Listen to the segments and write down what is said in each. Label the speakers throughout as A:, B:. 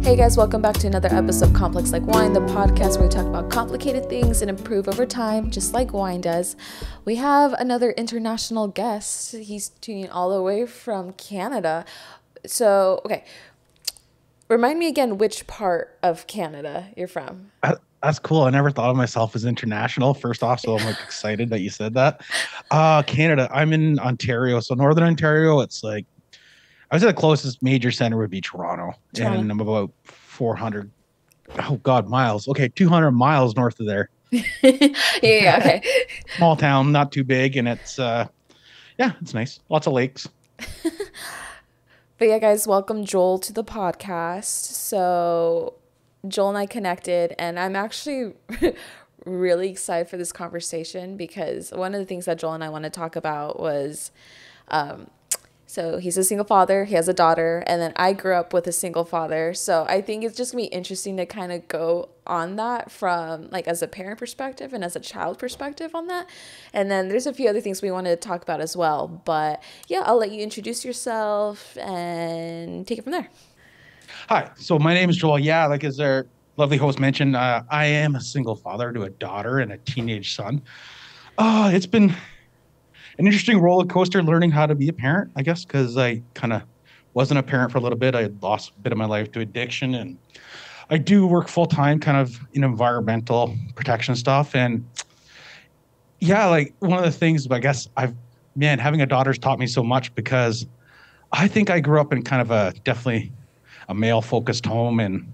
A: Hey guys, welcome back to another episode of Complex Like Wine, the podcast where we talk about complicated things and improve over time, just like wine does. We have another international guest. He's tuning all the way from Canada. So, okay, remind me again which part of Canada you're from.
B: That's cool. I never thought of myself as international, first off, so I'm like excited that you said that. Canada. I'm in Ontario, so Northern Ontario. It's like I would say the closest major center would be Toronto,
A: Toronto.
B: and I'm about 400, oh God, miles. Okay, 200 miles north of there.
A: Yeah, okay.
B: Small town, not too big, and it's yeah, it's nice. Lots of lakes.
A: But yeah, guys, welcome Joel to the podcast. So, Joel and I connected, and I'm actually really excited for this conversation because one of the things that Joel and I want to talk about was so he's a single father, he has a daughter, and then I grew up with a single father. So I think it's just gonna be interesting to kind of go on that from like as a parent perspective and as a child perspective on that. And then there's a few other things we wanted to talk about as well. But yeah, I'll let you introduce yourself and take it from there.
B: Hi, so my name is Joel. Yeah, like as our lovely host mentioned, I am a single father to a daughter and a teenage son. It's been an interesting roller coaster learning how to be a parent, I guess, because I kind of wasn't a parent for a little bit. I had lost a bit of my life to addiction, and I do work full time, kind of in environmental protection stuff. And yeah, like one of the things, I guess man, having a daughter's taught me so much because I think I grew up in kind of a definitely a male focused home and,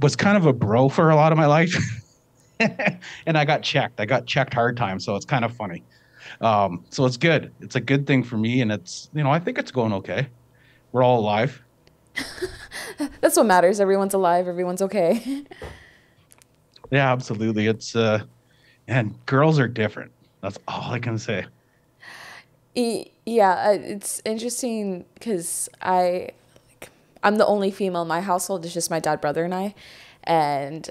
B: was kind of a bro for a lot of my life. And I got checked. I got checked hard time. So it's kind of funny. So it's good. It's a good thing for me. And it's, I think it's going okay. We're all alive.
A: That's what matters. Everyone's alive. Everyone's okay.
B: Yeah, absolutely. And girls are different. That's all I can say.
A: Yeah, it's interesting because I'm the only female in my household. It's just my dad, brother, and I. And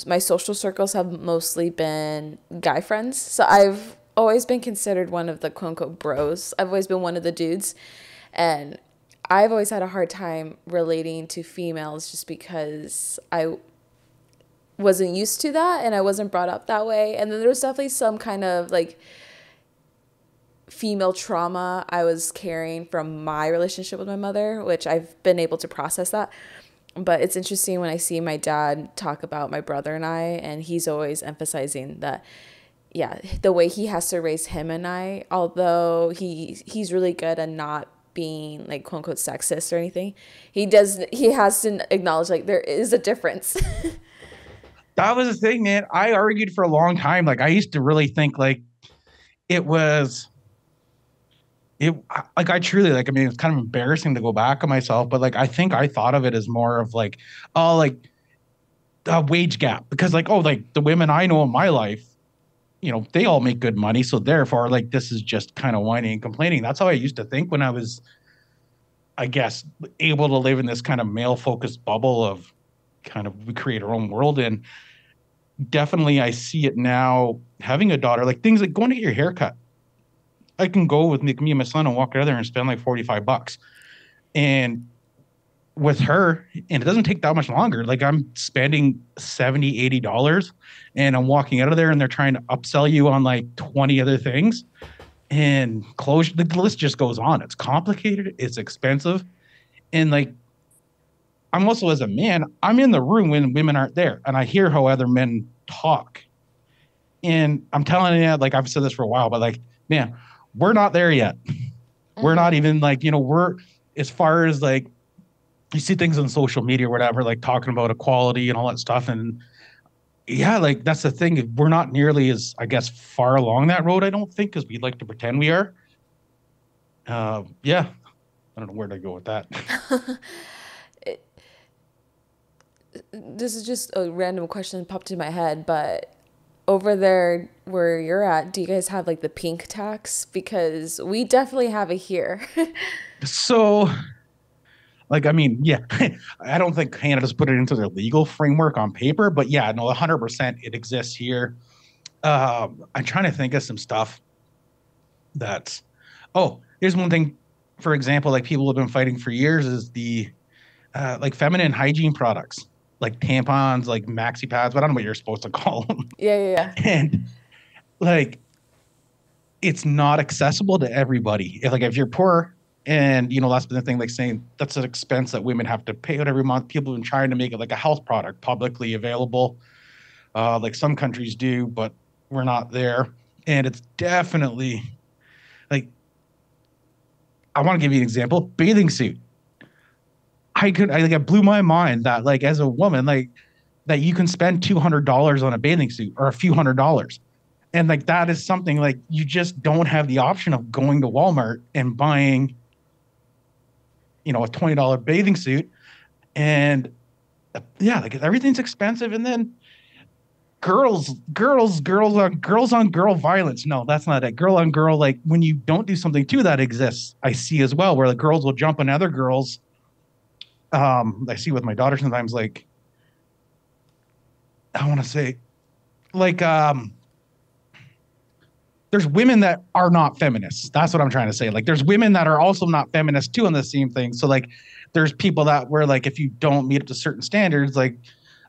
A: my social circles have mostly been guy friends. So I've always been considered one of the quote unquote bros. I've always been one of the dudes. And I've always had a hard time relating to females just because I wasn't used to that and I wasn't brought up that way. And then there was definitely some kind of like female trauma I was carrying from my relationship with my mother, which I've been able to process that. But it's interesting when I see my dad talk about my brother and I, and he's always emphasizing that, yeah, the way he has to raise him and I, although he's really good at not being like quote unquote sexist or anything, he has to acknowledge like there is a difference.
B: That was the thing, man. I argued for a long time. Like I used to really think like it was like I truly like, I mean, it's kind of embarrassing to go back on myself, but like I think I thought of it as more of like, oh, like a wage gap because like, oh, like the women I know in my life, they all make good money. So therefore, like this is just kind of whining and complaining. That's how I used to think when I was, I guess, able to live in this kind of male focused bubble of kind of we create our own world. And definitely I see it now having a daughter, like things like going to get your hair cut. I can go with me and my son and walk out there and spend like $45. And with her, and it doesn't take that much longer. Like I'm spending $70, $80 and I'm walking out of there and they're trying to upsell you on like 20 other things and close. The list just goes on. It's complicated. It's expensive. And like, I'm also as a man, I'm in the room when women aren't there and I hear how other men talk. And I'm telling you, like I've said this for a while, but like, man, we're not there yet. We're not even like, we're as far as like you see things on social media or whatever, like talking about equality and all that stuff. And yeah, like that's the thing. We're not nearly as, I guess, far along that road, I don't think, as we'd like to pretend we are. Yeah, I don't know where to go with that.
A: This is just a random question that popped in my head, but over there where you're at, do you guys have like the pink tax? Because we definitely have it here.
B: So, like, I mean, yeah, I don't think Canada's put it into their legal framework on paper, but yeah, no, 100% it exists here. I'm trying to think of some stuff that's, oh, here's one thing, for example, like people have been fighting for years is the like feminine hygiene products, like tampons, like maxi pads, but I don't know what you're supposed to call them.
A: Yeah, yeah, yeah.
B: And like it's not accessible to everybody. If, like if you're poor and that's been the thing, like saying that's an expense that women have to pay out every month. People have been trying to make it like a health product publicly available. Like some countries do, but we're not there. And it's definitely like I want to give you an example. Bathing suit. It blew my mind that like as a woman, like that you can spend $200 on a bathing suit or a few $100s. And like that is something like you just don't have the option of going to Walmart and buying, a $20 bathing suit. And yeah, like everything's expensive. And then girls on girl violence. No, that's not it. Girl on girl, like when you don't do something too, that exists. I see as well, where the girls will jump on other girls. I see with my daughter sometimes, like, I want to say, like, there's women that are not feminists. That's what I'm trying to say. Like, there's women that are also not feminists too on the same thing. So, like, there's people that where, like, if you don't meet up to certain standards, like,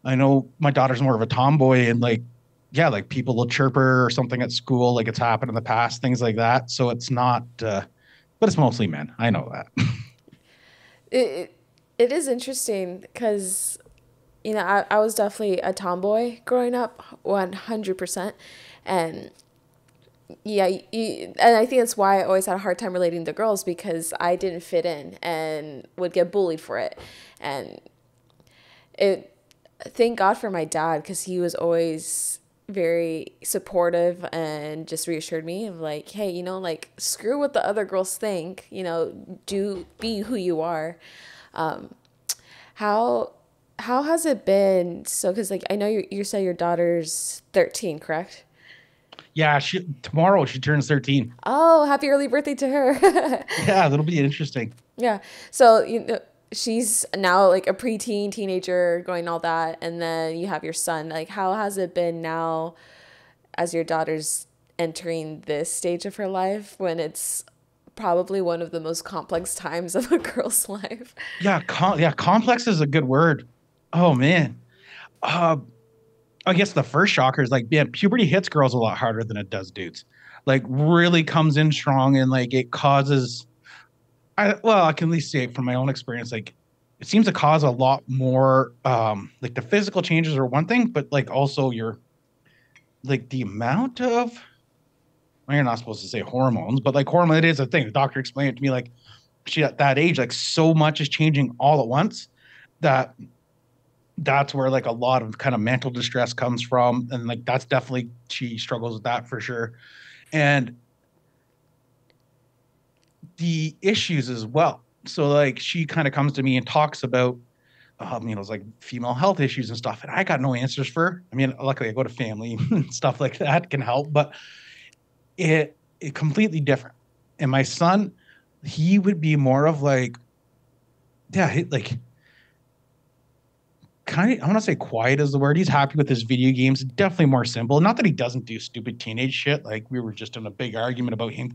B: I know my daughter's more of a tomboy and, like, yeah, like people will chirp her or something at school, like it's happened in the past, things like that. So it's not, but it's mostly men. I know that.
A: It it is interesting because I was definitely a tomboy growing up, 100%, and yeah, and I think that's why I always had a hard time relating to girls because I didn't fit in and would get bullied for it, and it. Thank God for my dad because he was always very supportive and just reassured me of like, hey, like screw what the other girls think, do be who you are. Um, how how has it been? So, because like I know you said your daughter's 13, correct?
B: Yeah, tomorrow she turns 13.
A: Oh, happy early birthday to her.
B: Yeah, that'll be interesting.
A: Yeah. So, she's now like a preteen, teenager, going all that, and then you have your son. Like, how has it been now as your daughter's entering this stage of her life when it's probably one of the most complex times of a girl's life?
B: Yeah, complex is a good word. Oh man. Uh, I guess the first shocker is like, yeah, puberty hits girls a lot harder than it does dudes. Like, really comes in strong and like it causes. I can at least say from my own experience, like it seems to cause a lot more. Like the physical changes are one thing, but like also your like the amount of. Well, you're not supposed to say hormones, but like hormone, it is a thing. The doctor explained it to me like she at that age, like so much is changing all at once that that's where like a lot of kind of mental distress comes from. And like that's definitely she struggles with that for sure. And the issues as well. So like she kind of comes to me and talks about it's like female health issues and stuff. And I got no answers for her. I mean, luckily I go to family and stuff like that can help, but it completely different. And my son, he would be more of like, yeah, like kind of, I want to say quiet is the word. He's happy with his video games. Definitely more simple. Not that he doesn't do stupid teenage shit. Like we were just in a big argument about him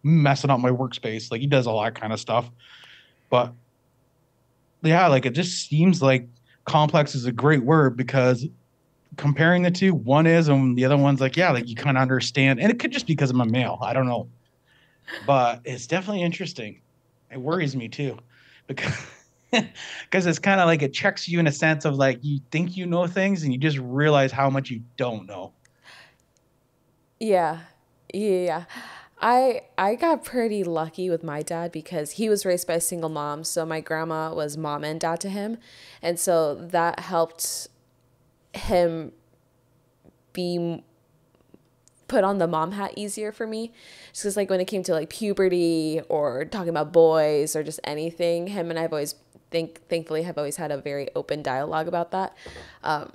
B: messing up my workspace. Like he does all that kind of stuff. But yeah, like it just seems like complex is a great word because comparing the two, one is and the other one's like, yeah, like you kind of understand. And it could just be because I'm a male. I don't know. But it's definitely interesting. It worries me too because because it's kind of like it checks you in a sense of like you think you know things and you just realize how much you don't know.
A: Yeah. Yeah. I got pretty lucky with my dad because he was raised by a single mom, so my grandma was mom and dad to him. And so that helped him be put on the mom hat easier for me. Just because like when it came to like puberty or talking about boys or just anything, him and I've always thankfully have always had a very open dialogue about that. But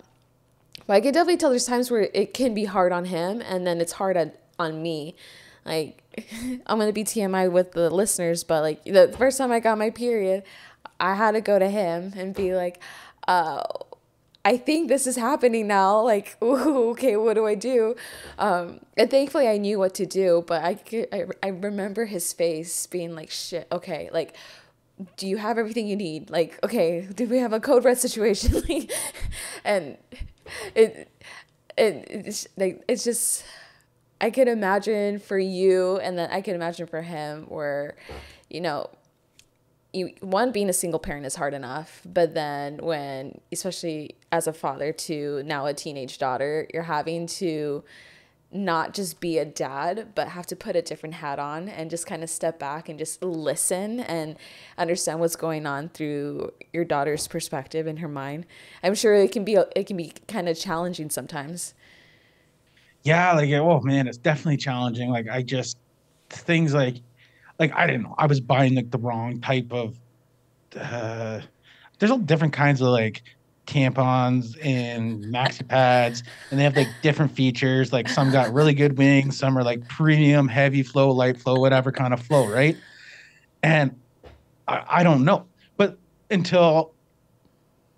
A: I can definitely tell there's times where it can be hard on him and then it's hard on me. Like I'm gonna be TMI with the listeners, but like the first time I got my period, I had to go to him and be like, I think this is happening now. Like, ooh, okay, what do I do? And thankfully I knew what to do, but I remember his face being like, shit, okay, like do you have everything you need? Like, okay, do we have a code red situation? Like, and it, it's like, it's just, I can imagine for you, and then I can imagine for him where, you know, one, being a single parent is hard enough, but then when, especially as a father to now a teenage daughter, you're having to not just be a dad, but have to put a different hat on and just kind of step back and just listen and understand what's going on through your daughter's perspective in her mind. I'm sure it can be kind of challenging sometimes.
B: Yeah, like oh man, it's definitely challenging. Like I just things like I didn't know. I was buying like the wrong type of uh there's all different kinds of like tampons and maxi pads, and they have like different features. Like some got really good wings, some are like premium, heavy flow, light flow, whatever kind of flow, right? And I don't know. But until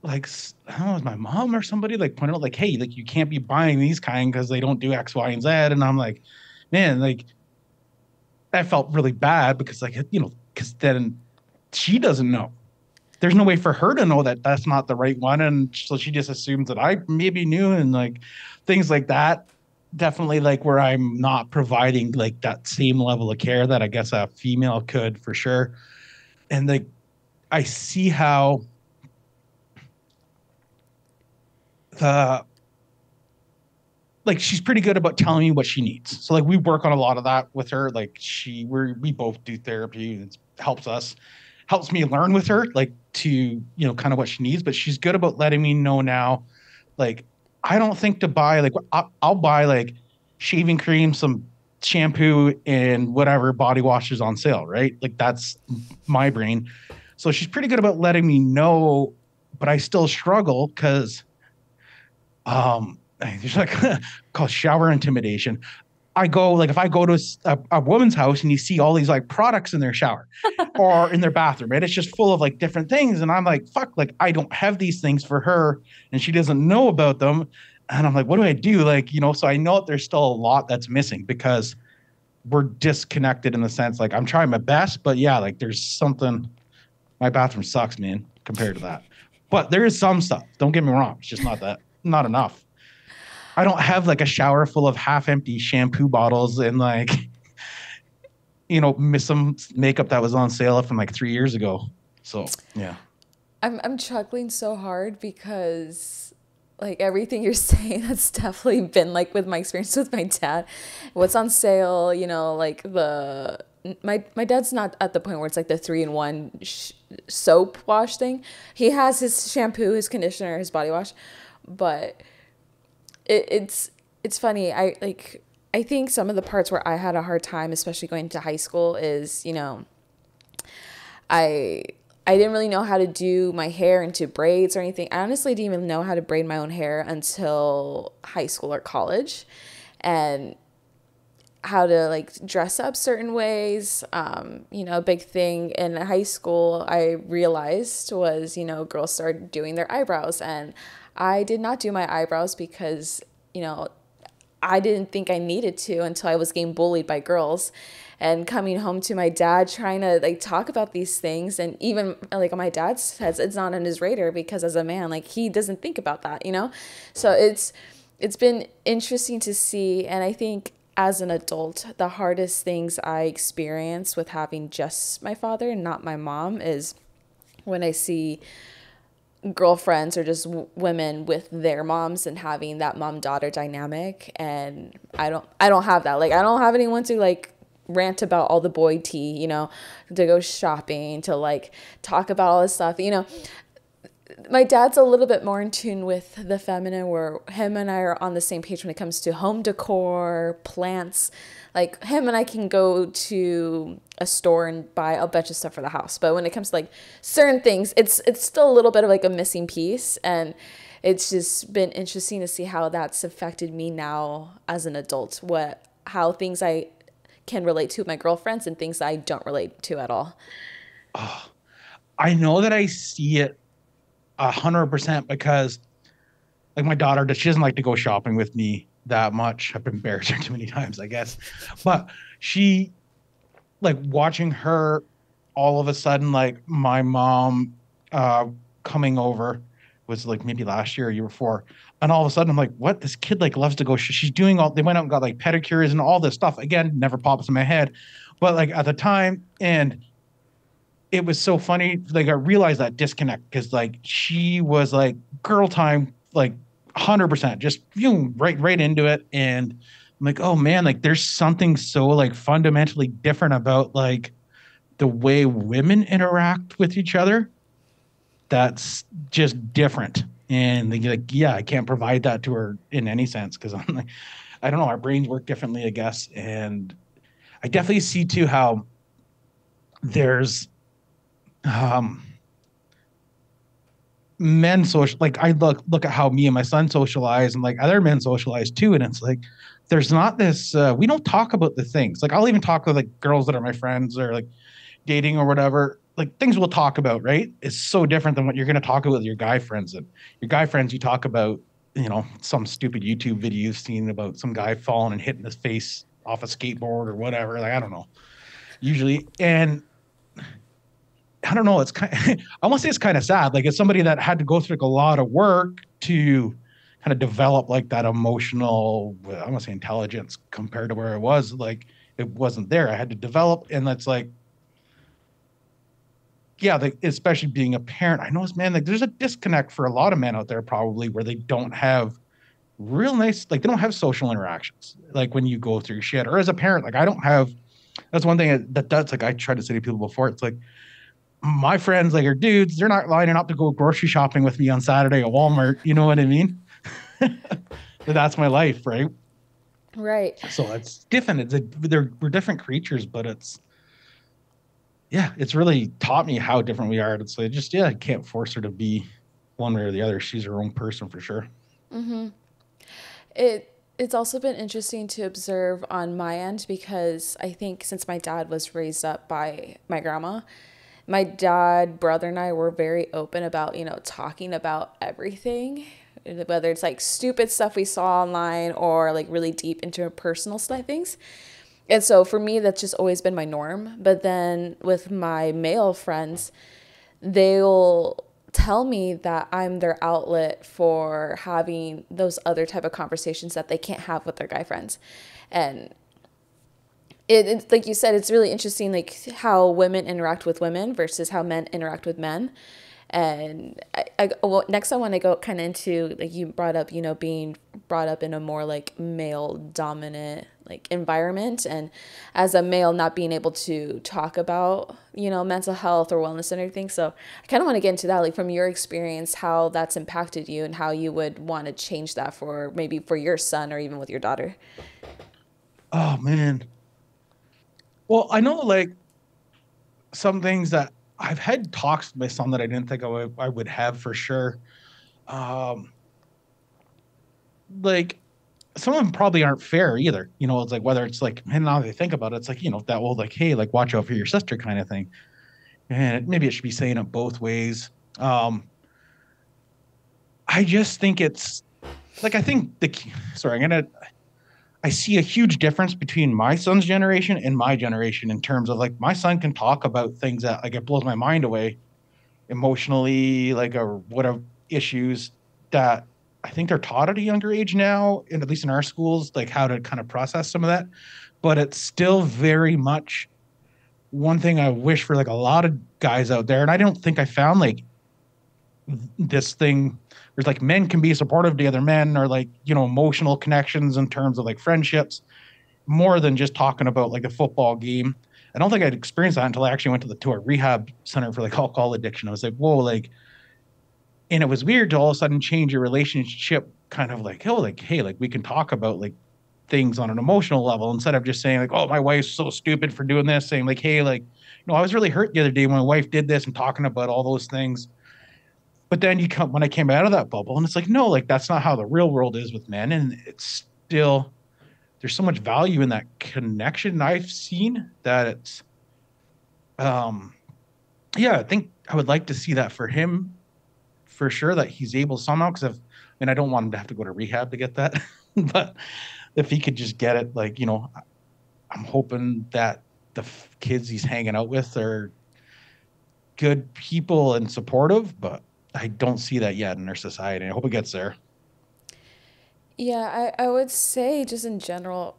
B: like I don't know, it was my mom or somebody like pointed out like, hey, like you can't be buying these kind because they don't do X, Y, and Z. And I'm like, man, like I felt really bad because like because then she doesn't know. There's no way for her to know that that's not the right one, and so she just assumes that I maybe knew, and like things like that. Definitely like where I'm not providing like that same level of care that I guess a female could for sure. And like I see how the like she's pretty good about telling me what she needs. So like we work on a lot of that with her. Like we both do therapy. It helps me learn with her, like to kind of what she needs. But she's good about letting me know now. Like I don't think to buy like I'll buy like shaving cream, some shampoo, and whatever body washes on sale, right? Like that's my brain. So she's pretty good about letting me know, but I still struggle because there's like called shower intimidation. I go like if I go to a woman's house and you see all these like products in their shower or in their bathroom, right? It's just full of like different things, and I'm like, fuck, like I don't have these things for her, and she doesn't know about them, and I'm like, what do I do? Like so I know that there's still a lot that's missing because we're disconnected in the sense like I'm trying my best, but yeah, like there's something. My bathroom sucks, man, compared to that. But there is some stuff. Don't get me wrong. It's just not enough. I don't have like a shower full of half empty shampoo bottles and like, miss some makeup that was on sale from like 3 years ago. So yeah.
A: I'm chuckling so hard because like everything you're saying, that's definitely been like with my experience with my dad. What's on sale, like my dad's not at the point where it's like the 3-in-1 soap wash thing. He has his shampoo, his conditioner, his body wash, but it's funny. I think some of the parts where I had a hard time, especially going to high school, is I I didn't really know how to do my hair into braids or anything. I honestly didn't even know how to braid my own hair until high school or college, and how to like dress up certain ways. A big thing in high school I realized was, girls started doing their eyebrows, and I did not do my eyebrows because, I didn't think I needed to until I was getting bullied by girls, and coming home to my dad trying to like talk about these things. And even like my dad says it's not on his radar because as a man, like he doesn't think about that. So it's been interesting to see. And I think as an adult, the hardest things I experience with having just my father and not my mom is when I see girlfriends or just women with their moms and having that mom-daughter dynamic. And I don't have that. Like I don't have anyone to like rant about all the boy tea, to go shopping, to like talk about all this stuff. My dad's a little bit more in tune with the feminine, where him and I are on the same page when it comes to home decor, plants. Like him and I can go to a store and buy a bunch of stuff for the house. But when it comes to like certain things, it's still a little bit of like a missing piece. And it's just been interesting to see how that's affected me now as an adult, how things I can relate to with my girlfriends and things I don't relate to at all.
B: Oh, I know that I see it 100% because like my daughter, she doesn't like to go shopping with me that much. I've embarrassed her too many times, I guess. But she like watching her all of a sudden, like my mom uh, coming over was like maybe last year or year before. And all of a sudden, I'm like, what? This kid like loves to go. She's doing all. They went out and got like pedicures and all this stuff. Again, never pops in my head, but like at the time, and it was so funny. Like I realized that disconnect because like she was like girl time, like 100%, just right into it. And I'm like, oh man, like there's something so like fundamentally different about like the way women interact with each other that's just different. And they like, yeah, I can't provide that to her in any sense because I'm like, I don't know, our brains work differently, I guess. And I definitely see too how there's um men social like I look at how me and my son socialize and like other men socialize too. And it's like there's not this we don't talk about the things. Like I'll even talk with like girls that are my friends or like dating or whatever, like things we'll talk about, right? It's so different than what you're going to talk about with your guy friends. And your guy friends, you talk about, some stupid YouTube video you've seen about some guy falling and hitting his face off a skateboard or whatever. Like, I don't know, usually. And I don't know, it's kind of, I want to say it's kind of sad. Like, it's somebody that had to go through like a lot of work to kind of develop like that emotional, I want to say intelligence compared to where I was. Like, it wasn't there. I had to develop. And that's like, yeah, like, especially being a parent, I know it's man, like there's a disconnect for a lot of men out there probably where they don't have real nice, like they don't have social interactions. Like when you go through shit, or as a parent, like I don't have. That's one thing that's like I tried to say to people before. It's like my friends, like are dudes, they're not lining up to go grocery shopping with me on Saturday at Walmart. You know what I mean? That's my life, right?
A: Right.
B: So it's different. We're different creatures, but it's really taught me how different we are. It's like just I can't force her to be one way or the other. She's her own person for sure.
A: It's also been interesting to observe on my end because I think since my dad was raised up by my grandma, my dad, brother, and I were very open about, talking about everything, whether it's like stupid stuff we saw online or like really deep into personal things. And so for me, that's just always been my norm. But then with my male friends, they'll tell me that I'm their outlet for having those other type of conversations that they can't have with their guy friends. And it's like you said, it's really interesting, like how women interact with women versus how men interact with men. And well, next I want to go kind of into, like you brought up, being brought up in a more like male dominant like environment, and as a male not being able to talk about, mental health or wellness and everything. So I kind of want to get into that, like from your experience, how that's impacted you and how you would want to change that for maybe for your son or even with your daughter.
B: Oh man. Well, I know like some things that I've had talks with my son that I didn't think I would have for sure. Um, like some of them probably aren't fair either. It's like whether it's like, and now that I think about it, it's like, that old like, hey, like watch out for your sister kind of thing. And maybe it should be saying it both ways. I just think it's like I think sorry, I see a huge difference between my son's generation and my generation in terms of like my son can talk about things that like it blows my mind away emotionally, like or whatever issues that I think they're taught at a younger age now, and at least in our schools, like how to kind of process some of that. But it's still very much one thing I wish for like a lot of guys out there, and I don't think I found like this thing where like men can be supportive to other men or like emotional connections in terms of like friendships more than just talking about like the football game. I don't think I'd experienced that until I actually went to a rehab center for like alcohol addiction. I was like, whoa, like, and it was weird to all of a sudden change your relationship kind of like, oh, like, hey, like we can talk about like things on an emotional level instead of just saying like, oh, my wife's so stupid for doing this, saying like, hey, like, I was really hurt the other day when my wife did this and talking about all those things. But then when I came out of that bubble and it's like, no, like that's not how the real world is with men. And it's still, there's so much value in that connection I've seen that it's, I think I would like to see that for him for sure, that he's able somehow. Cause I don't want him to have to go to rehab to get that, but if he could just get it, like, I'm hoping that the kids he's hanging out with are good people and supportive, but I don't see that yet in our society. I hope it gets there.
A: Yeah, I would say just in general,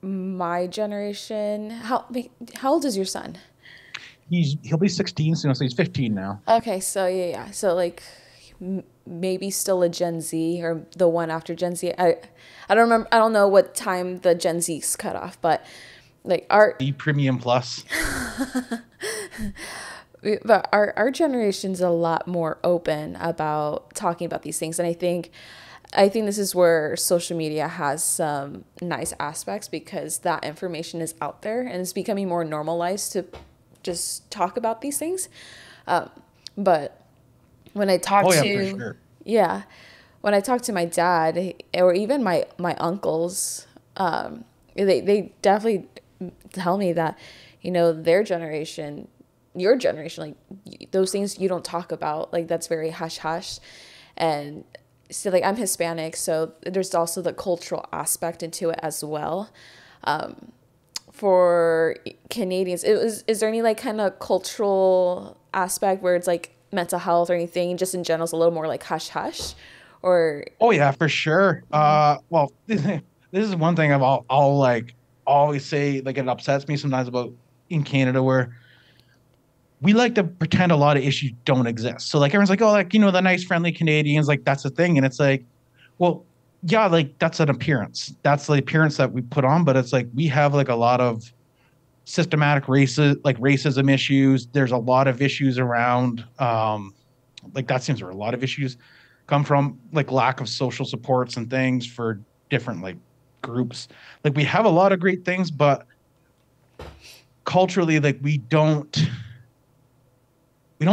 A: my generation, how old is your son?
B: He'll be 16 soon, so he's 15 now.
A: Okay, so yeah. So like maybe still a Gen Z or the one after Gen Z. I don't remember. I don't know what time the Gen Z's cut off, but like
B: The premium plus.
A: our generation's a lot more open about talking about these things, and I think this is where social media has some nice aspects because that information is out there and it's becoming more normalized to just talk about these things. But when I talk
B: Oh yeah, for
A: to,
B: sure.
A: yeah, when I talk to my dad or even my uncles, they definitely tell me that, their generation, your generation, like those things you don't talk about, like that's very hush hush. And so like I'm Hispanic, so there's also the cultural aspect into it as well. For Canadians, is there any like kind of cultural aspect where it's like mental health or anything, just in general, is a little more like hush hush, or
B: Oh yeah, for sure. Well, this is one thing I'll like always say, like it upsets me sometimes about in Canada where we like to pretend a lot of issues don't exist. So like everyone's like, oh, like the nice friendly Canadians, like that's a thing, and it's like, well, yeah, like that's an appearance. That's the appearance that we put on, but it's like we have like a lot of systematic racism issues. There's a lot of issues around like that seems where a lot of issues come from, like lack of social supports and things for different like groups. Like we have a lot of great things, but culturally, like we don't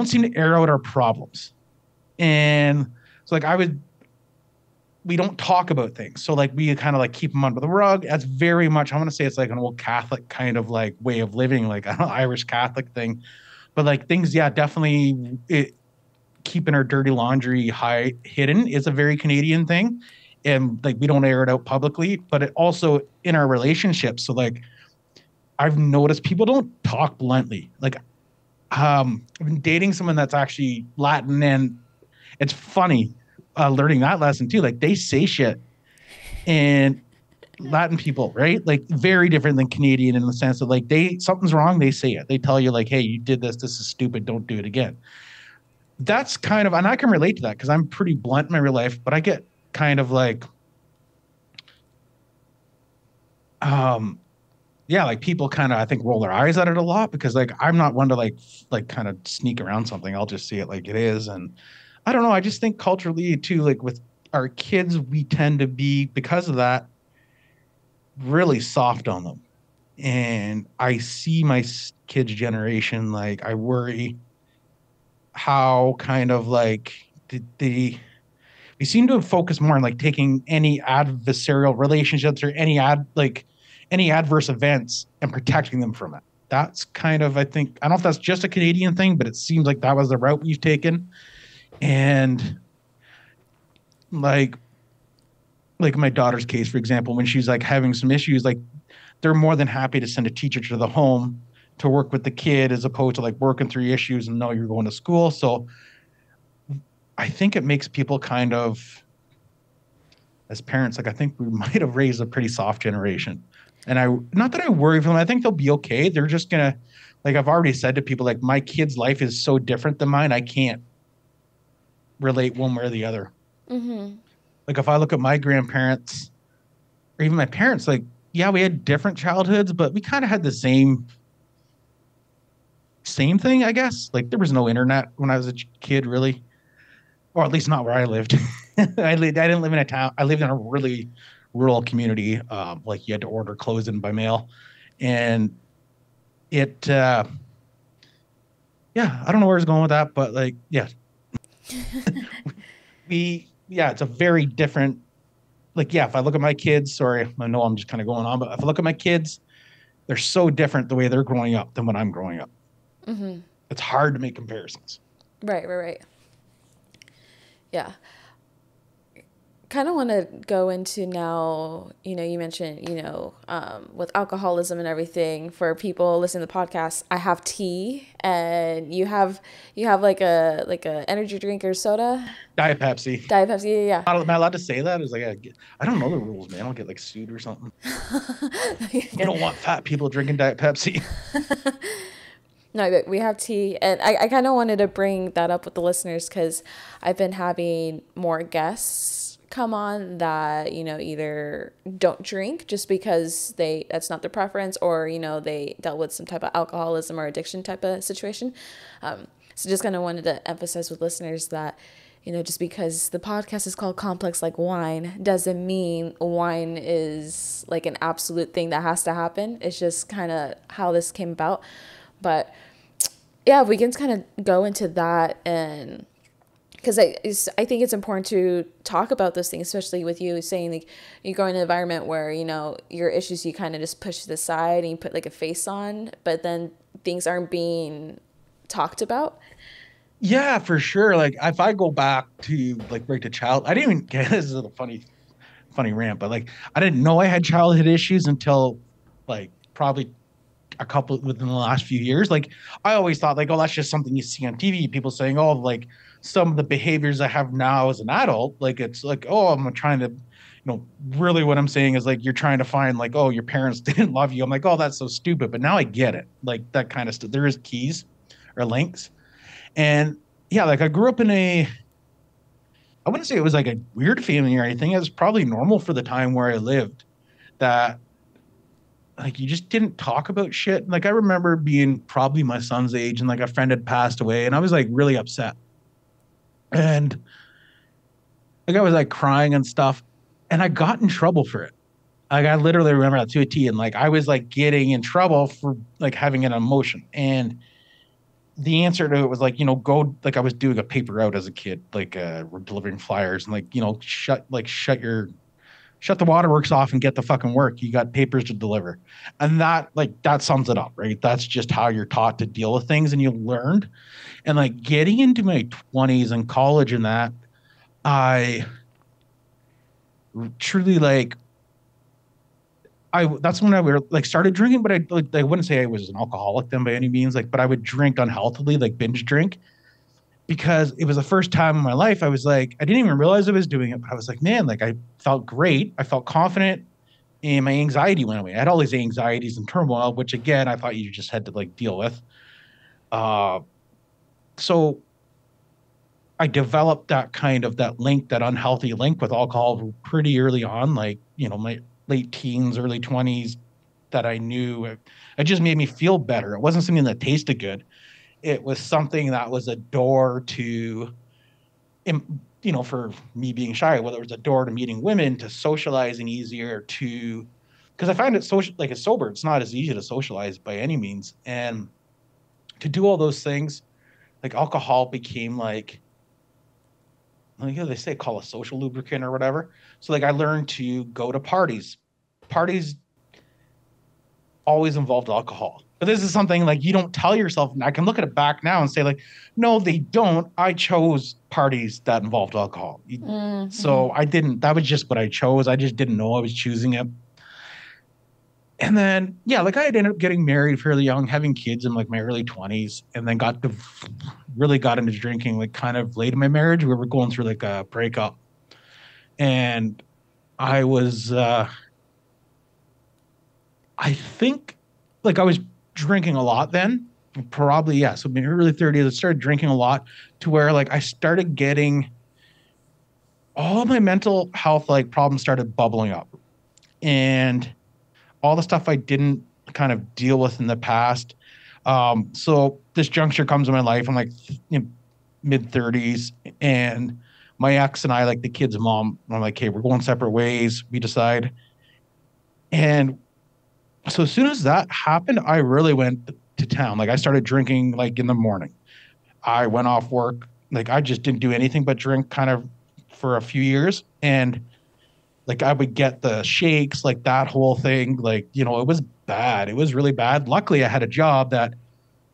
B: seem to air out our problems. And so like we don't talk about things. So like we kind of like keep them under the rug. That's very much, I want to say it's like an old Catholic kind of like way of living, like an Irish Catholic thing. But like things, yeah, definitely keeping our dirty laundry hidden is a very Canadian thing. And like we don't air it out publicly, but it also in our relationships. So like I've noticed people don't talk bluntly. Like I've been dating someone that's actually Latin, and it's funny learning that lesson too. Like they say shit, and Latin people, right? Like very different than Canadian in the sense that like something's wrong, they say it. They tell you like, hey, you did this. This is stupid. Don't do it again. That's kind of, and I can relate to that because I'm pretty blunt in my real life, but I get kind of like, um, yeah, like people kind of I think roll their eyes at it a lot because like I'm not one to like kind of sneak around something. I'll just see it like it is, and I don't know. I just think culturally too, like with our kids, we tend to be because of that really soft on them, and I see my kids' generation like I worry how kind of like they we seem to focus more on like taking any adversarial relationships or any adverse events and protecting them from it. That's kind of, I think, I don't know if that's just a Canadian thing, but it seems like that was the route we've taken. And like like my daughter's case, for example, when she's like having some issues, like they're more than happy to send a teacher to the home to work with the kid as opposed to like working through issues and know you're going to school. So I think it makes people kind of as parents, like I think we might have raised a pretty soft generation. And not that I worry for them. I think they'll be okay. They're just gonna, like I've already said to people, like my kid's life is so different than mine. I can't relate one way or the other.
A: mm-hmm.
B: Like if I look at my grandparents or even my parents, like yeah, we had different childhoods, but we kind of had the same thing, I guess. Like there was no internet when I was a kid, really, or at least not where I lived. I didn't live in a town. I lived in a really rural community. Like you had to order clothes in by mail, and it. Yeah, I don't know where it's going with that, but like, yeah, yeah, it's a very different. Like, yeah, if I look at my kids, sorry, I know I'm just kind of going on, but if I look at my kids, they're so different the way they're growing up than when I'm growing up.
A: Mm-hmm.
B: It's hard to make comparisons.
A: Right. Yeah. kind of want to go into now, you mentioned, with alcoholism and everything. For people listening to the podcast, I have tea, and you have like a energy drink or soda.
B: Diet Pepsi.
A: Diet Pepsi, yeah,
B: Am I allowed to say that? It's like I don't know the rules, man. I'll get like sued or something. We
A: yeah.
B: don't want fat people drinking Diet Pepsi.
A: No, but we have tea, and I kind of wanted to bring that up with the listeners because I've been having more guests come on that, either don't drink just because that's not their preference, or, they dealt with some type of alcoholism or addiction type of situation. So just kind of wanted to emphasize with listeners that, just because the podcast is called Complex Like Wine doesn't mean wine is like an absolute thing that has to happen. It's just kind of how this came about. But yeah, we can kind of go into that, and because I think it's important to talk about those things, especially with you saying like you go in an environment where, your issues you kind of just push to the side and you put like a face on, but then things aren't being talked about.
B: Yeah, for sure. Like if I go back to like right to child, I didn't even get this is a funny rant, but like I didn't know I had childhood issues until like probably a couple within the last few years. Like I always thought like, oh, that's just something you see on TV, people saying, oh, like some of the behaviors I have now as an adult, like it's like, oh, I'm trying to, really what I'm saying is like you're trying to find like, oh, your parents didn't love you. I'm like, oh, that's so stupid. But now I get it. Like that kind of stuff. There is keys or links. And yeah, like I grew up in I wouldn't say it was like a weird family or anything. It was probably normal for the time where I lived, that like you just didn't talk about shit. Like I remember being probably my son's age and like a friend had passed away and I was like really upset. And like I was like crying and stuff, and I got in trouble for it. Like I literally remember that to a T, and like I was like getting in trouble for like having an emotion. And the answer to it was like, go, like I was doing a paper out as a kid, like we're delivering flyers and like, shut the waterworks off and get the fucking work. You got papers to deliver. And that sums it up, right? That's just how you're taught to deal with things and you learned. And like getting into my 20s and college and that, I truly like that's when I were like started drinking, but I wouldn't say I was an alcoholic then by any means, like, but I would drink unhealthily, like binge drink, because it was the first time in my life I was like, I didn't even realize I was doing it, but I was like, man, like I felt great. I felt confident and my anxiety went away. I had all these anxieties and turmoil, which again, I thought you just had to like deal with. Uh, so I developed that link, that unhealthy link with alcohol pretty early on, like, my late teens, early 20s, that I knew it just made me feel better. It wasn't something that tasted good. It was something that was a door to, for me being shy, whether it was a door to meeting women, to socializing easier, to, because I find it social, like it's sober, it's not as easy to socialize by any means. And to do all those things, like alcohol became like they say call a social lubricant or whatever. So like I learned to go to parties. Parties always involved alcohol. But this is something like you don't tell yourself, and I can look at it back now and say like, no, they don't. I chose parties that involved alcohol. Mm-hmm. So I didn't, that was just what I chose. I just didn't know I was choosing it. And then, yeah, like I had ended up getting married fairly young, having kids in like my early 20s, and then really got into drinking like kind of late in my marriage. We were going through like a breakup. And I was, I think like I was drinking a lot then, probably, yeah. So in my early 30s, I started drinking a lot to where like I started getting all my mental health like problems started bubbling up. And all the stuff I didn't kind of deal with in the past. So this juncture comes in my life. I'm like mid 30s, and my ex and I, like the kid's mom, I'm like, hey, we're going separate ways. We decide. And so as soon as that happened, I really went to town. Like I started drinking like in the morning. I went off work. Like I just didn't do anything but drink kind of for a few years. And like I would get the shakes, like that whole thing, like, it was bad. It was really bad. Luckily I had a job that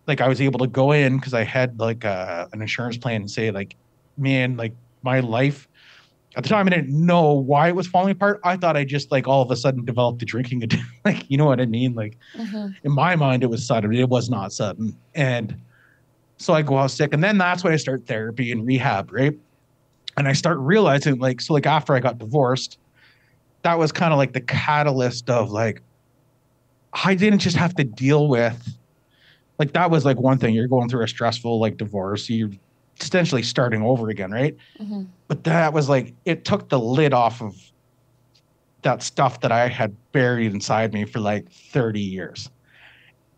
B: like I was able to go in because I had like an insurance plan and say like, man, like my life At the time, I didn't know why it was falling apart. I thought I just like all of a sudden developed a drinking addiction. Like, you know what I mean? Like
A: Mm-hmm.
B: in my mind, it was sudden. It was not sudden. And so I go out sick. And then that's when I start therapy and rehab, right? And I start realizing like, so like after I got divorced, that was kind of like the catalyst of like, I didn't just have to deal with like that was like one thing. You're going through a stressful like divorce. You're essentially starting over again, right?
A: Mm-hmm.
B: But that was like it took the lid off of that stuff that I had buried inside me for like 30 years.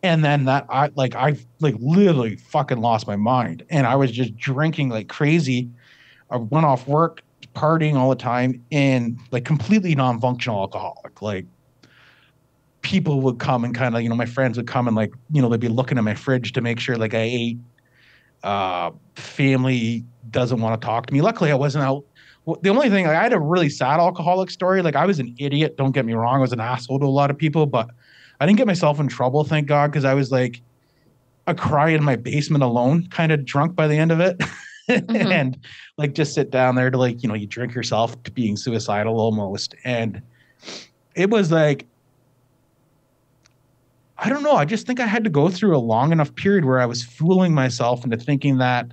B: And then that I like literally fucking lost my mind. And I was just drinking like crazy. I went off work, partying all the time, and like completely non-functional alcoholic. Like people would come and kind of, my friends would come and like, they'd be looking at my fridge to make sure like I ate. Family doesn't want to talk to me. Luckily, I wasn't out. The only thing, like, I had a really sad alcoholic story. Like I was an idiot. Don't get me wrong. I was an asshole to a lot of people, but I didn't get myself in trouble, thank God, because I was like a cry in my basement alone, kind of drunk by the end of it.
A: Mm-hmm.
B: And like just sit down there to like, you drink yourself to being suicidal almost. And it was like, I don't know. I just think I had to go through a long enough period where I was fooling myself into thinking that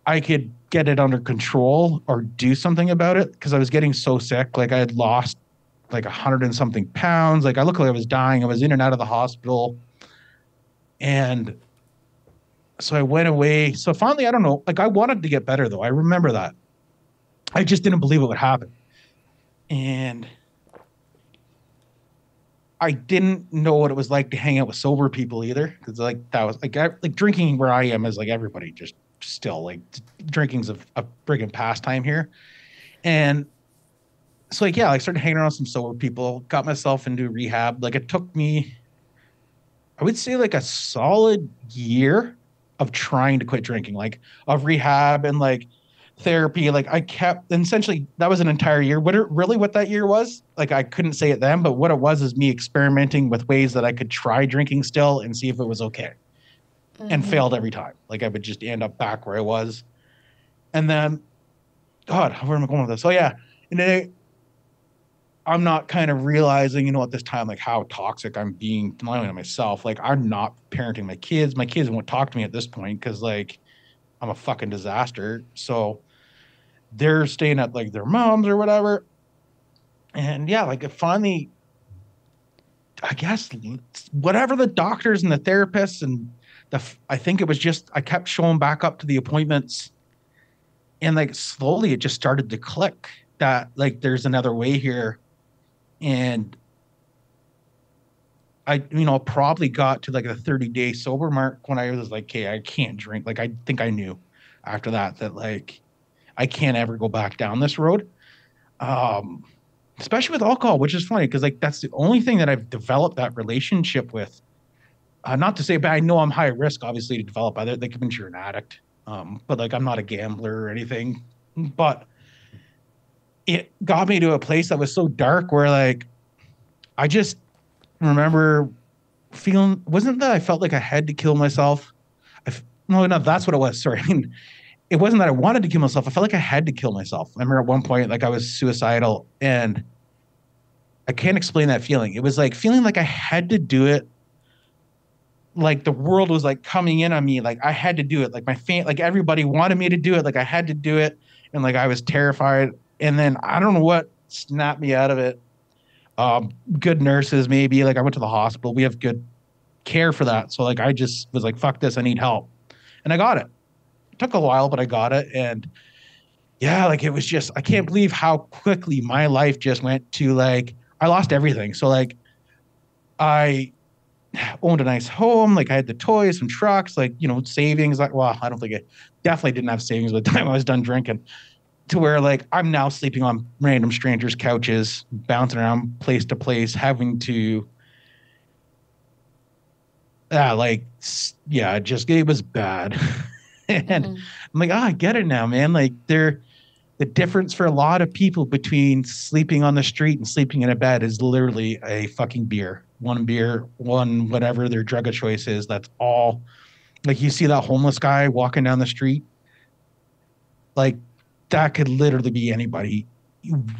B: I could get it under control or do something about it because I was getting so sick. Like I had lost like 100 and something pounds. Like I looked like I was dying. I was in and out of the hospital. And so I went away. So finally, I don't know. Like I wanted to get better though. I remember that. I just didn't believe it would happen. And I didn't know what it was like to hang out with sober people either. Cause like that was like drinking where I am is like everybody just still like drinking's a friggin' pastime here. And so like, yeah, I started hanging around some sober people, got myself into rehab. Like it took me, I would say like a solid year of trying to quit drinking, like of rehab and like therapy. Like I kept, and essentially that was an entire year. What that year was, like I couldn't say it then, but what it was is me experimenting with ways that I could try drinking still and see if it was okay, and
A: Mm-hmm.
B: failed every time. Like I would just end up back where I was. And then, God, where am I going with this? Oh yeah. And then I'm not kind of realizing, at this time, like how toxic I'm being, not only to myself, like I'm not parenting my kids. My kids won't talk to me at this point because like I'm a fucking disaster. So they're staying at like their moms or whatever. And yeah, like it finally, I guess, whatever the doctors and the therapists and I think it was just, I kept showing back up to the appointments and like slowly it just started to click that like there's another way here. And I, probably got to like the 30-day sober mark when I was like, okay, I can't drink. Like I think I knew after that like I can't ever go back down this road. Um, Especially with alcohol, which is funny because like that's the only thing that I've developed that relationship with. Not to say, but I know I'm high risk, obviously, to develop other. They convince you're an addict, but like I'm not a gambler or anything. But it got me to a place that was so dark where like I just remember feeling wasn't that I felt like I had to kill myself. No, no, that's what it was. Sorry, I mean, it wasn't that I wanted to kill myself. I felt like I had to kill myself. I remember at one point, like I was suicidal, and I can't explain that feeling. It was like feeling like I had to do it. Like the world was like coming in on me. Like I had to do it. Like like everybody wanted me to do it. Like I had to do it. And like I was terrified. And then I don't know what snapped me out of it. Good nurses, maybe. Like I went to the hospital. We have good care for that. So like I just was like, fuck this. I need help. And I got it. It took a while, but I got it. And yeah, like it was just, I can't believe how quickly my life just went to like, I lost everything. So like I owned a nice home. Like I had the toys, some trucks, like, savings. Like, well, I don't think I definitely didn't have savings by the time I was done drinking to where like I'm now sleeping on random strangers' couches, bouncing around place to place, having to, like, yeah, it was bad. And
A: Mm-hmm.
B: I'm like, I get it now, man. Like the difference for a lot of people between sleeping on the street and sleeping in a bed is literally a fucking beer, one whatever their drug of choice is. That's all. Like you see that homeless guy walking down the street, like that could literally be anybody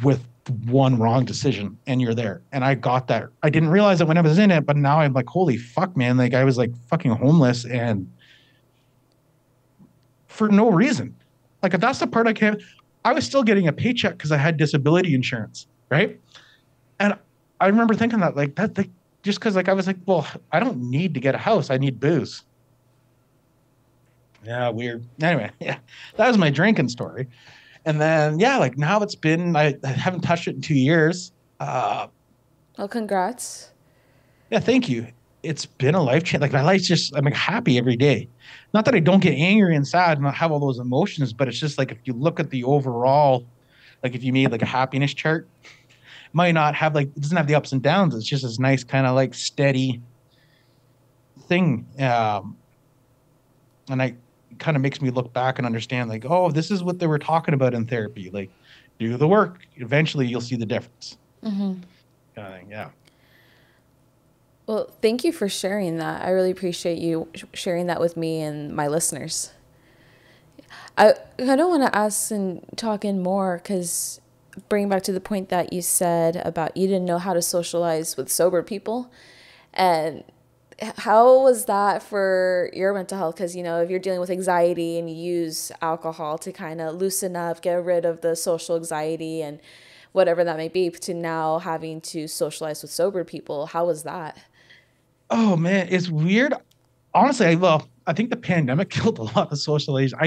B: with one wrong decision and you're there. And I got that. I didn't realize it when I was in it, but now I'm like, holy fuck, man. Like I was like fucking homeless and for no reason. Like if that's the part I can't, I was still getting a paycheck because I had disability insurance, right? And I remember thinking that like just because like I was like, well, I don't need to get a house. I need booze. Yeah, weird. Anyway, yeah, that was my drinking story. And then yeah, like now it's been I haven't touched it in 2 years. Uh,
A: Well, congrats.
B: yeah, thank you. It's been a life change. Like my life's just I'm like happy every day. Not that I don't get angry and sad and not have all those emotions, but it's just like if you look at the overall, like if you made like a happiness chart, might not have like it doesn't have the ups and downs. It's just this nice kind of like steady thing. And I kind of makes me look back and understand like, oh, this is what they were talking about in therapy. Like, do the work. Eventually, you'll see the difference.
A: Mm-hmm.
B: Kind of thing. Yeah.
A: Well, thank you for sharing that. I really appreciate you sharing that with me and my listeners. I don't want to ask and talk in more because bring back to the point that you said about you didn't know how to socialize with sober people. And how was that for your mental health? Because, you know, if you're dealing with anxiety and you use alcohol to kind of loosen up, get rid of the social anxiety and whatever that may be, to now having to socialize with sober people, how was that?
B: Oh man, it's weird. Honestly, I think the pandemic killed a lot of socialization.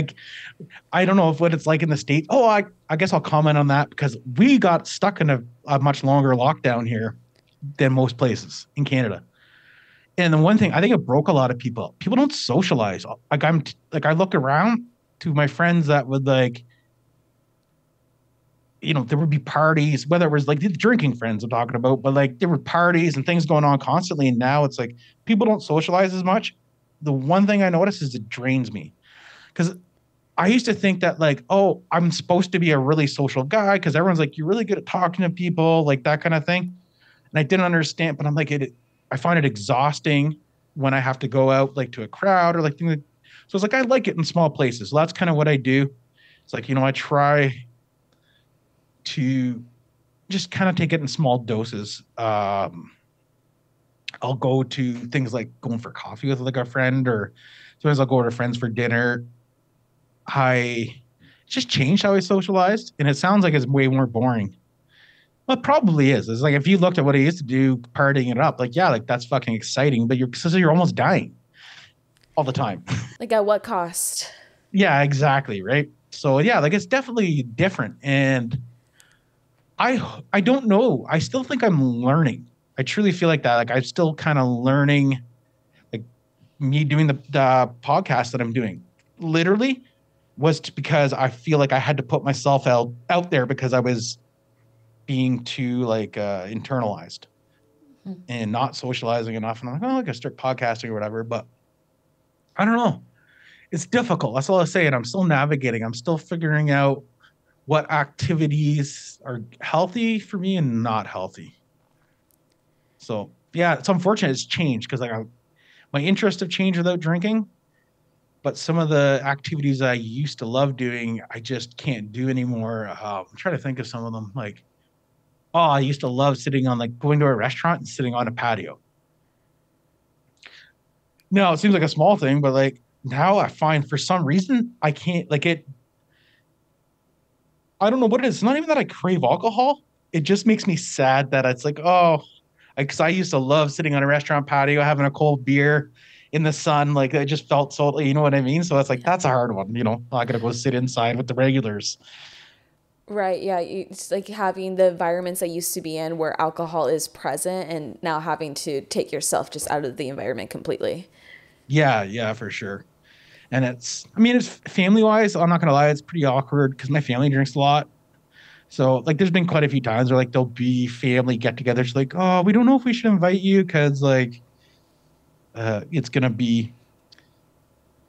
B: I don't know if what it's like in the States. Oh, I guess I'll comment on that because we got stuck in a much longer lockdown here than most places in Canada. And the one thing I think it broke a lot of people. People don't socialize. Like I look around to my friends that would like, there would be parties, whether it was like the drinking friends I'm talking about, but like there were parties and things going on constantly. And now it's like people don't socialize as much. The one thing I notice is it drains me because I used to think that like, oh, I'm supposed to be a really social guy because everyone's like, you're really good at talking to people, like that kind of thing. And I didn't understand, but I'm like, I find it exhausting when I have to go out like to a crowd or like things like, so it's like, I like it in small places. So that's kind of what I do. It's like, I try to just kind of take it in small doses. I'll go to things like going for coffee with like a friend, or sometimes I'll go to friends for dinner. I just changed how I socialized, and it sounds like it's way more boring. Well, it probably is. It's like if you looked at what I used to do, partying it up, like yeah, like that's fucking exciting, but you're almost dying all the time.
A: Like, at what cost?
B: Yeah, exactly, right. So yeah, like it's definitely different, and I don't know. I still think I'm learning. I truly feel like that. Like I'm still kind of learning. Like me doing the podcast that I'm doing, literally, was because I feel like I had to put myself out there because I was being too like internalized and not socializing enough. And I'm like, oh, I can start podcasting or whatever. But I don't know. It's difficult. That's all I say. And I'm still navigating. I'm still figuring out what activities are healthy for me and not healthy. So yeah, it's unfortunate it's changed because like my interests have changed without drinking, but some of the activities I used to love doing, I just can't do anymore. I'm trying to think of some of them. Like, oh, I used to love sitting on like going to a restaurant and sitting on a patio. No, it seems like a small thing, but like now I find for some reason I can't like it. I don't know what it is. It's not even that I crave alcohol. It just makes me sad that it's like, oh, because I used to love sitting on a restaurant patio, having a cold beer in the sun. Like I just felt so, you know what I mean? So it's like,
A: Yeah.
B: that's a hard one. I got to go sit inside with the regulars.
A: Right, yeah. It's like having the environments I used to be in where alcohol is present and now having to take yourself just out of the environment completely.
B: Yeah, yeah, for sure. And I mean, it's family wise. I'm not going to lie. It's pretty awkward because my family drinks a lot. So like, there's been quite a few times where like there'll be family get togethers. Like, oh, we don't know if we should invite you because like, it's going to be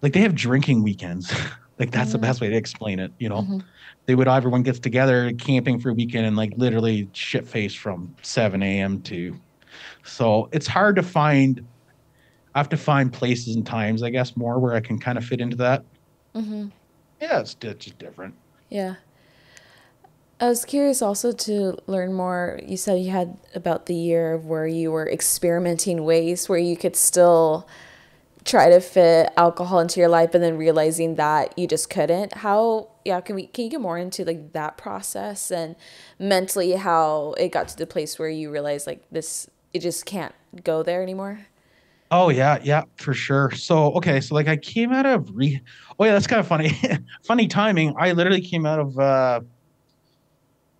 B: like they have drinking weekends. Like that's the
A: Mm-hmm.
B: best way to explain it.
A: Mm-hmm.
B: They would everyone gets together camping for a weekend and like literally shit faced from 7 a.m. to. So it's hard to find. I have to find places and times, I guess, more where I can kind of fit into that.
A: Mm-hmm.
B: Yeah, it's just different.
A: Yeah. I was curious also to learn more. You said you had about the year of where you were experimenting ways where you could still try to fit alcohol into your life and then realizing that you just couldn't. How, yeah, can you get more into like that process and mentally how it got to the place where you realize like this, it just can't go there anymore?
B: Oh yeah, yeah, for sure. So okay, so like I came out of oh yeah, that's kind of funny. Funny timing. I literally came out of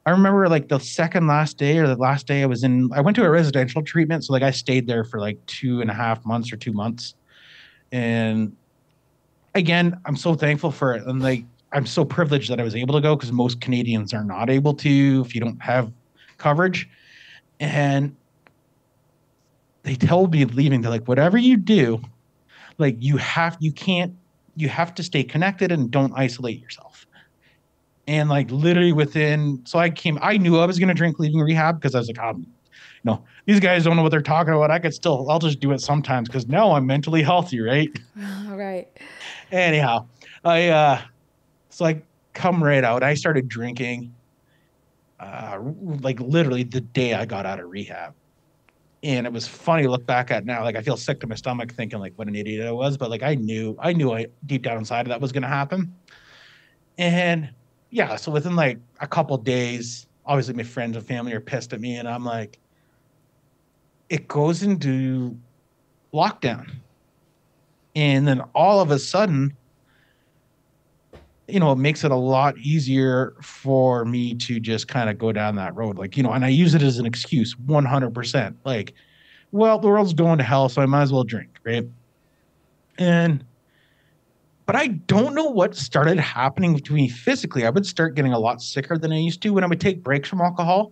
B: I remember like the second last day or the last day I went to a residential treatment. So like I stayed there for like 2.5 months or 2 months. And again, I'm so thankful for it. And like I'm so privileged that I was able to go because most Canadians are not able to if you don't have coverage. And they told me leaving, they're like, whatever you do, like you have to stay connected and don't isolate yourself. And like literally I knew I was going to drink leaving rehab because I was like, these guys don't know what they're talking about. I'll just do it sometimes because now I'm mentally healthy, right?
A: All right.
B: Anyhow, I so I come right out. I started drinking, like literally the day I got out of rehab. And it was funny to look back at now. Like I feel sick to my stomach thinking like what an idiot I was, but like I deep down inside that was going to happen. And yeah, so within like a couple days, obviously my friends and family are pissed at me, and I'm like, it goes into lockdown, and then all of a sudden, it makes it a lot easier for me to just kind of go down that road, like and I use it as an excuse, 100%. Like, well, the world's going to hell, so I might as well drink, right? And but I don't know what started happening to me physically. I would start getting a lot sicker than I used to when I would take breaks from alcohol.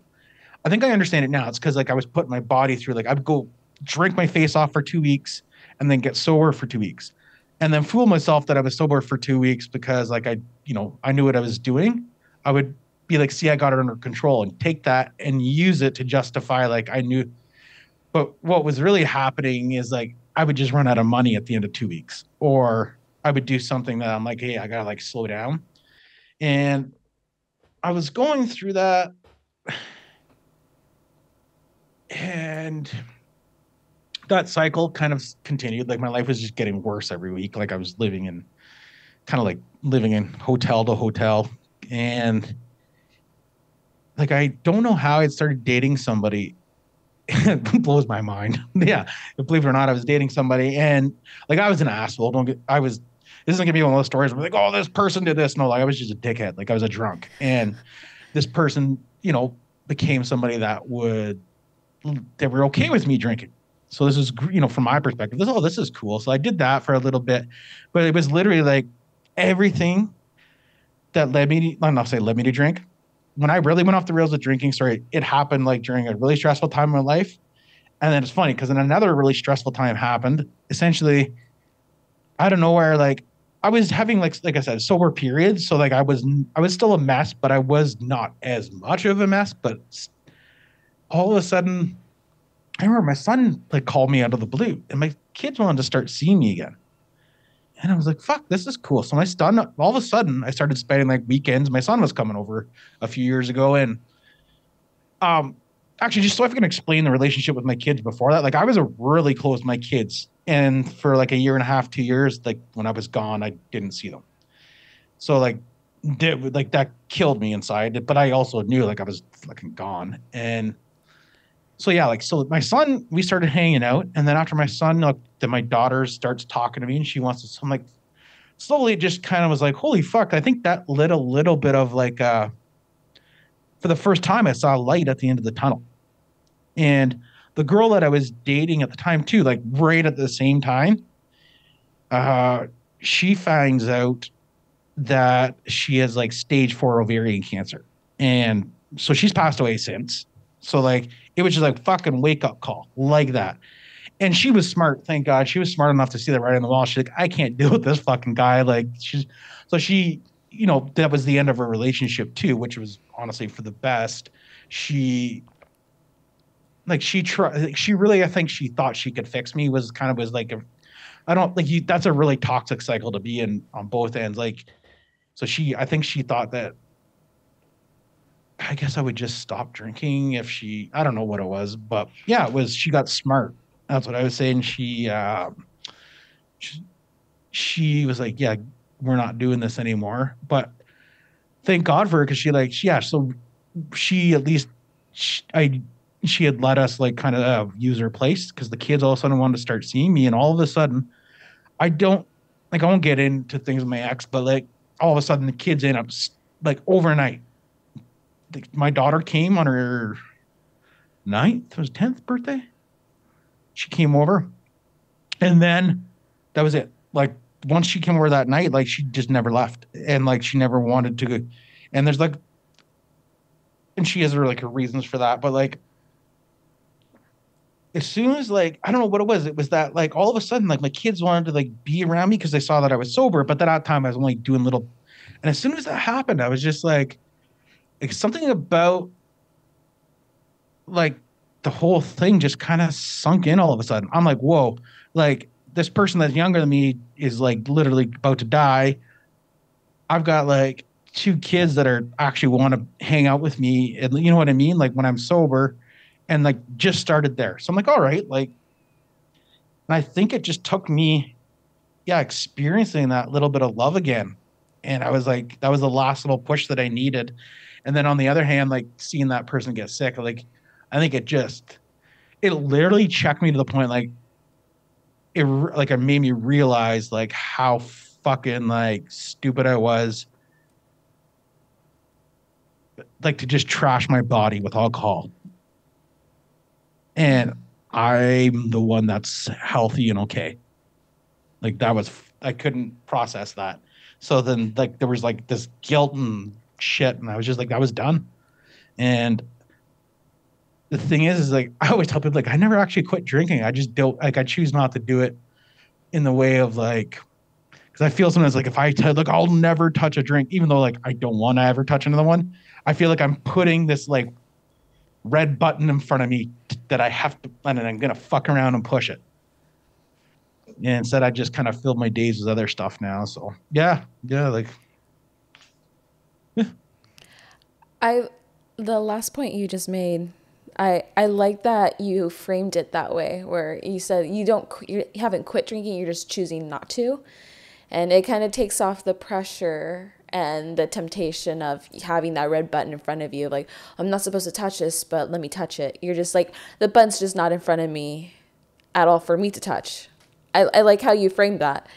B: I think I understand it now. It's because like I was putting my body through, like I'd go drink my face off for 2 weeks and then get sober for 2 weeks and then fool myself that I was sober for 2 weeks because like I knew what I was doing. I would be like, see, I got it under control and take that and use it to justify like I knew. But what was really happening is like I would just run out of money at the end of 2 weeks, or I would do something that I'm like, hey, I gotta like slow down. And I was going through that, and that cycle kind of continued. Like my life was just getting worse every week. Like I was living in hotel to hotel. And like I don't know how I started dating somebody. It blows my mind. Yeah. Believe it or not, I was dating somebody, and like I was an asshole. Don't get I was This isn't gonna be one of those stories where like, oh, this person did this. No, like I was just a dickhead. Like I was a drunk. And this person, became somebody that were okay with me drinking. So this is, from my perspective, this is cool. So I did that for a little bit, but it was literally like everything that I'm not saying led me to drink. When I really went off the rails with drinking, sorry, it happened like during a really stressful time in my life. And then it's funny because then another really stressful time happened. Essentially, out of nowhere, like I was having like I said, sober periods. So like I was still a mess, but I was not as much of a mess. But all of a sudden, I remember my son like called me out of the blue, and my kids wanted to start seeing me again. And I was like, fuck, this is cool. So my son, all of a sudden, I started spending like weekends. My son was coming over a few years ago. And um, actually, just so I can explain the relationship with my kids before that, like I was a really close with my kids. And for like a year and a half, 2 years, like when I was gone, I didn't see them. So like that killed me inside. But I also knew like I was fucking gone. And so yeah, like so my son, we started hanging out, and then after my son, like then my daughter starts talking to me, and she wants to. So I'm like, slowly, it just kind of was like, holy fuck! I think that lit a little bit of like, for the first time, I saw a light at the end of the tunnel, and the girl that I was dating at the time too, like right at the same time, uh, she finds out that she has like stage 4 ovarian cancer, and so she's passed away since. So like it was just like fucking wake up call like that. And she was smart, thank God. She was smart enough to see the writing on the wall. She's like, I can't deal with this fucking guy. Like she, that was the end of her relationship too, which was honestly for the best. She she tried. She really, I think she thought she could fix me. Was like I don't like you. That's a really toxic cycle to be in on both ends. Like so, I think she thought that I guess I would just stop drinking if I don't know what it was, but yeah, it was, she got smart. That's what I was saying. She, she was like, yeah, we're not doing this anymore. But thank God for her because yeah, so she at least, she had let us like kind of use her place because the kids all of a sudden wanted to start seeing me. And all of a sudden, I don't, like, I won't get into things with my ex, but like all of a sudden the kids end up like overnight. My daughter came on her ninth, it was 10th birthday. She came over, and then that was it. Like once she came over that night, like she just never left, and like she never wanted to go. And there's like, and she has her like her reasons for that, but like as soon as like I don't know what it was that like all of a sudden like my kids wanted to like be around me because they saw that I was sober, but at that time I was only doing little. And as soon as that happened, I was just like something about like the whole thing just kind of sunk in all of a sudden. I'm like, whoa, like this person that's younger than me is like literally about to die. I've got like two kids that are actually want to hang out with me. And you know what I mean? Like when I'm sober and like just started there. So I'm like, all right, like, and I think it just took me, yeah, experiencing that little bit of love again. And I was like, that was the last little push that I needed. And then on the other hand, like seeing that person get sick, like I think it literally checked me to the point it made me realize like how fucking like stupid I was, like to just trash my body with alcohol. And I'm the one that's healthy and okay. Like that was, I couldn't process that. So then like there was like this guilt and shit, and I was just like, I was done. And the thing is like I always tell people like I never actually quit drinking. I just don't like I choose not to do it in the way of like because I feel sometimes like if I tell like I'll never touch a drink, even though like I don't want to ever touch another one, I feel like I'm putting this like red button in front of me that I have to, and I'm gonna fuck around and push it. And instead, I just kind of filled my days with other stuff now. So yeah, yeah, like yeah,
A: I the last point you just made, I like that you framed it that way, where you said you haven't quit drinking, you're just choosing not to, and it kind of takes off the pressure and the temptation of having that red button in front of you, like I'm not supposed to touch this, but let me touch it. You're just like the button's just not in front of me at all for me to touch. I like how you framed that.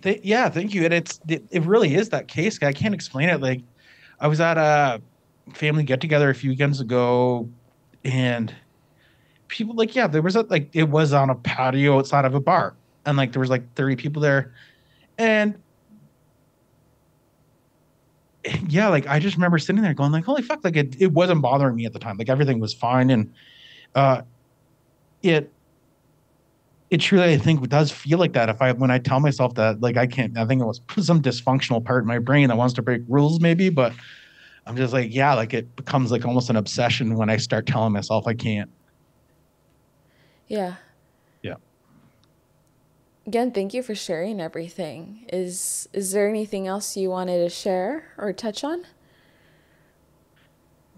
B: yeah. Thank you. And it really is that case. I can't explain it. Like I was at a family get together a few weekends ago, and people like yeah, there was a like it was on a patio outside of a bar, and like there was like 30 people there, and yeah, like I just remember sitting there going like, holy fuck, like it wasn't bothering me at the time. Like everything was fine. And uh it it truly I think does feel like that if I when I tell myself that like I can't, I think it was some dysfunctional part in my brain that wants to break rules maybe, but I'm just like, yeah, like it becomes like almost an obsession when I start telling myself I can't.
A: Yeah.
B: Yeah.
A: Again, thank you for sharing everything. Is there anything else you wanted to share or touch on?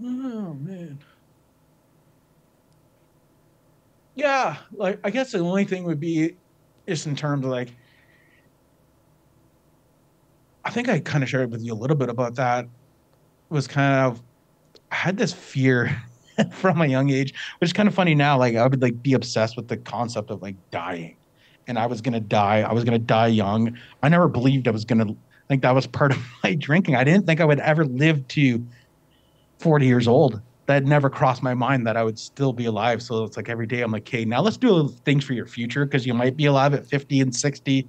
B: Oh man. Yeah, like I guess the only thing would be just in terms of like I think I kind of shared with you a little bit about that was kind of I had this fear from a young age, which is kind of funny now. Like I would like be obsessed with the concept of like dying, and I was gonna die. I was gonna die young. I never believed I was gonna. Think that was part of my drinking. I didn't think I would ever live to 40 years old. That never crossed my mind that I would still be alive. So it's like every day I'm like, okay, now let's do things for your future because you might be alive at 50 and 60.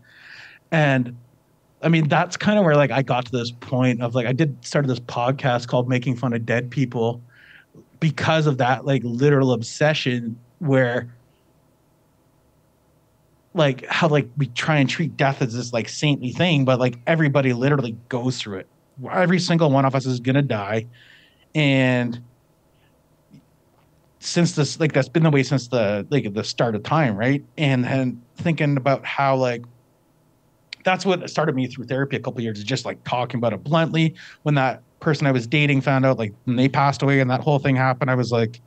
B: And I mean, that's kind of where like I got to this point of like I did started this podcast called Making Fun of Dead People because of that like literal obsession where like how like we try and treat death as this like saintly thing, but like everybody literally goes through it. Every single one of us is gonna die. And since this like that's been the way since the start of time, right? And then thinking about how like that's what started me through therapy a couple of years is just like talking about it bluntly when that person I was dating found out, like, when they passed away and that whole thing happened, I was like,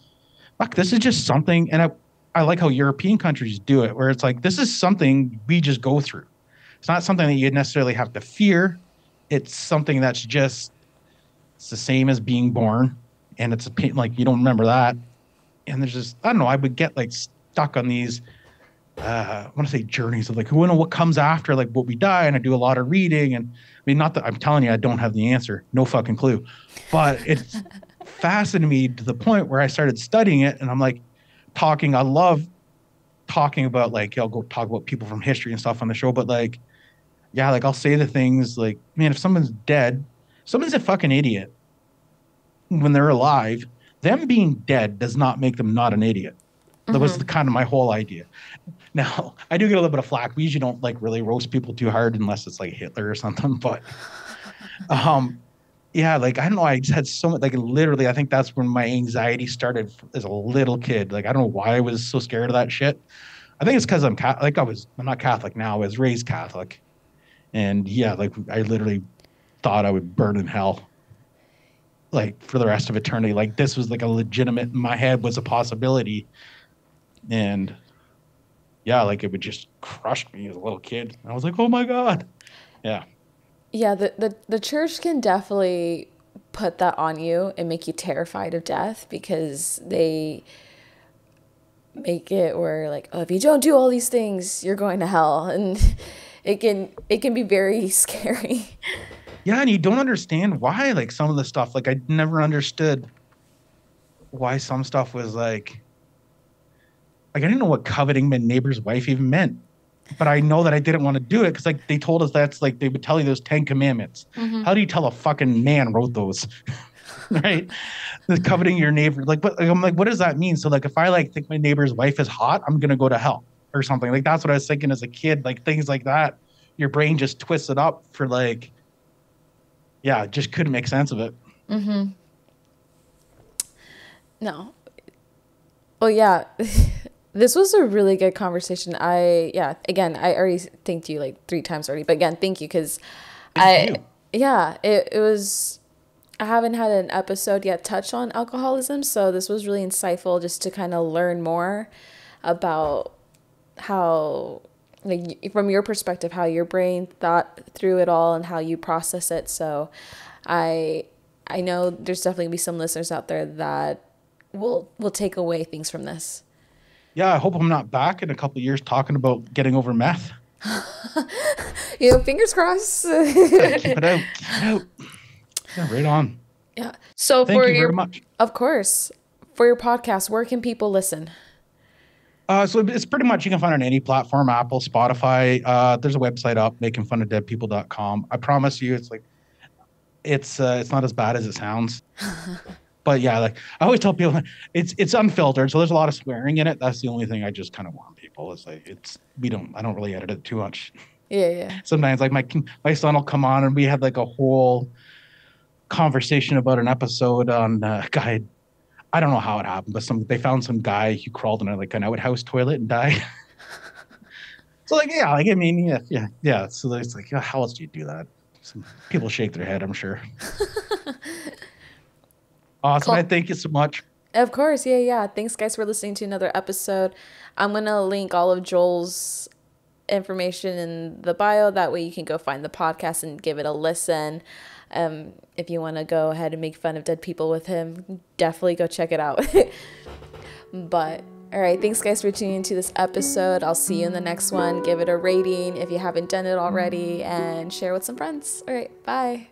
B: fuck, this is just something. And I like how European countries do it, where it's like, this is something we just go through. It's not something that you necessarily have to fear. It's something that's just, it's the same as being born. And it's a pain, like, you don't remember that. And there's just, I don't know, I would get like stuck on these, I want to say journeys of like, who know what comes after, like what we die. And I do a lot of reading. And I mean, not that I'm telling you, I don't have the answer, no fucking clue, but it's fascinated me to the point where I started studying it. And I'm like I love talking about, like, I'll go talk about people from history and stuff on the show, but like, yeah, like I'll say the things like, man, if someone's dead, someone's a fucking idiot when they're alive. Them being dead does not make them not an idiot. That was kind of my whole idea. Now, I do get a little bit of flack. We usually don't like really roast people too hard unless it's like Hitler or something. But yeah, like, I don't know. I just had so much, like, literally, I think that's when my anxiety started as a little kid. Like, I don't know why I was so scared of that shit. I think it's because I'm not Catholic now. I was raised Catholic. And yeah, like, I literally thought I would burn in hell, like, for the rest of eternity. Like, this was like a legitimate, in my head was a possibility. And yeah, like, it would just crush me as a little kid. I was like, oh my God. Yeah.
A: Yeah, the church can definitely put that on you and make you terrified of death, because they make it where, like, oh, if you don't do all these things, you're going to hell. And it can be very scary.
B: Yeah, and you don't understand why, like, some of the stuff, like, I never understood why some stuff was like I didn't know what coveting my neighbor's wife even meant. But I know that I didn't want to do it because, like, they told us that's, like, they would tell you those 10 commandments. How do you tell a fucking man wrote those? Right? The coveting your neighbor. Like, but I'm like, what does that mean? So, like, if I, like, think my neighbor's wife is hot, I'm going to go to hell or something. Like, that's what I was thinking as a kid. Like, things like that. Your brain just twists it up for, like, yeah, just couldn't make sense of it.
A: No. Well, yeah. This was a really good conversation. Again, I already thanked you like 3 times already, but again, thank you, because it was, I haven't had an episode yet touch on alcoholism, so this was really insightful just to kind of learn more about how, like, from your perspective, how your brain thought through it all and how you process it. So I know there's definitely gonna be some listeners out there that will take away things from this.
B: Yeah, I hope I'm not back in a couple of years talking about getting over meth.
A: Fingers crossed.
B: Keep it out. Yeah, right on.
A: Yeah. So
B: Thank you very much.
A: Of course, for your podcast, where can people listen?
B: So it's pretty much, you can find it on any platform, Apple, Spotify. There's a website up, makingfunofdeadpeople.com. I promise you, it's like, it's not as bad as it sounds. But yeah, like, I always tell people, it's unfiltered, so there's a lot of swearing in it. That's the only thing I just kind of warn people. It's like, I don't really edit it too much.
A: Yeah.
B: Sometimes, like, my son will come on and we had like a whole conversation about an episode on a guy. I don't know how it happened, but they found some guy who crawled in an outhouse toilet and died. So, like, yeah, like, I mean, yeah. So it's like, how else do you do that? Some people shake their head, I'm sure. Awesome. Cool. Thank you so much.
A: Of course. Yeah. Thanks, guys, for listening to another episode. I'm going to link all of Joel's information in the bio. That way you can go find the podcast and give it a listen. If you want to go ahead and make fun of dead people with him, definitely go check it out. But all right, thanks, guys, for tuning into this episode. I'll see you in the next one. Give it a rating if you haven't done it already, and share with some friends. All right, bye.